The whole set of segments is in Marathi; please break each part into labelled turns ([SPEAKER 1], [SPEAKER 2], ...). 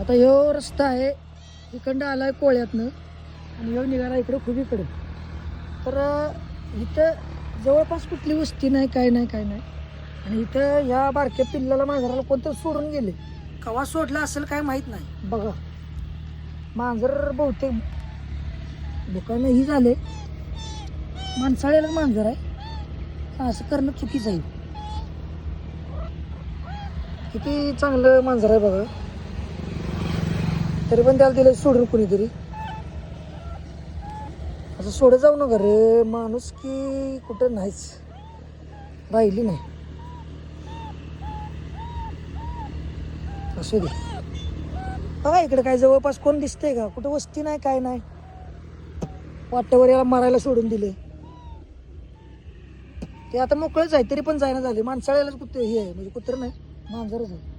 [SPEAKER 1] आता ह्यो रस्ता आहे इकडं आलाय कोळ्यातनं आणि ह्यो निघाला इकडं खुबीकडं. तर इथं जवळपास कुठली वस्ती नाही, काय नाही काय नाही. आणि इथं ह्या बारक्या पिल्लाला मांजराला कोणतं सोडून गेले, कवा सोडलं असेल काय माहीत नाही. बघा मांजर बहुतेक दुकानं ही झाले, माणसाळ्याला मांजर आहे, असं करणं चुकीचं आहे. किती चांगलं मांजर आहे बघा, तरी पण त्याला दिलं सोडून कुणीतरी. असं सोडत जाऊ नका रे, माणूस की कुठं नाहीच राहिली नाही. असू दे. बघा इकडे काय जवळपास कोण दिसतंय का, कुठं वस्ती नाही काय नाही. वाटेवर याला मारायला सोडून दिले, ते आता मोकळंच आहे तरी पण जायना झाले. माणसाळ्यालाच कुत्रे हे आहे, म्हणजे कुत्रं नाही मांजरच आहे.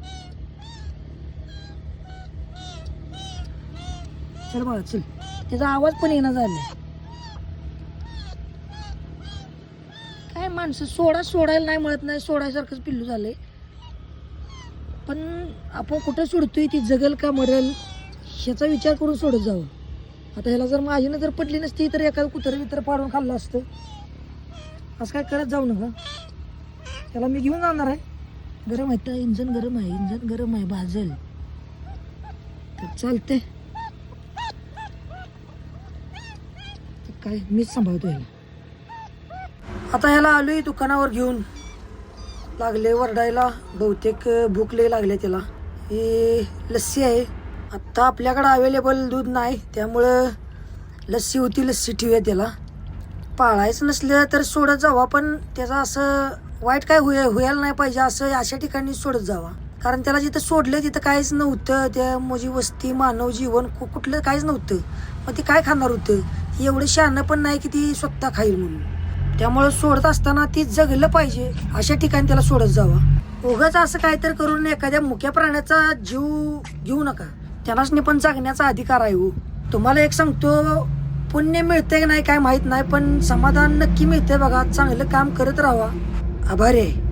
[SPEAKER 1] चल बाळा चल, त्याचा आवाज पण येणं झाला. काय माणसं सोडायला नाही मिळत नाही, सोडायसारखंच पिल्लू झालंय. पण आपण कुठं सोडतोय, ती जगल का मरेल ह्याचा विचार करून सोडत जावं. आता ह्याला जर माझीनं जर पडली नसती तर एखादं कुत्रं बित्र पाडून खाल्लं असतं. असं काय करत जाऊ नका. त्याला मी घेऊन जाणार आहे. गरम आहे तर इंजन गरम आहे, इंजन गरम आहे, भाजल तर चालते. काय मीच सांभाळतो ह्याला. आता ह्याला आलोय दुकानावर घेऊन, लागले वरडायला, बहुतेक भूक लई लागले त्याला. ही लस्सी आहे. आत्ता आपल्याकडं अवेलेबल दूध नाही, त्यामुळं लस्सी होती, लस्सी ठेवूया त्याला. पाळायचं नसलं तर सोडत जावा, पण त्याचं असं वाईट काय व्हायला नाही पाहिजे असं अशा ठिकाणी सोडत जावा. कारण त्याला जिथं सोडलं तिथं काहीच नव्हतं, त्या माझी वस्ती मानव जीवन कुठलं काहीच नव्हतं. मग ती काय खाणार होतं. एवढं शहाणं पण नाही की ती स्वतः खाईल म्हणून. त्यामुळं सोडत असताना ती जगलं पाहिजे अशा ठिकाणी त्याला सोडत जावा. उगाच असं काहीतरी करून एखाद्या मुक्या प्राण्याचा जीव घेऊ नका. त्यालाच पण जगण्याचा अधिकार आहे. तुम्हाला एक सांगतो, पुण्य मिळते की नाही काय माहित नाही, पण समाधान नक्की मिळते बघा. चांगलं काम करत राहा. आभारी आहे.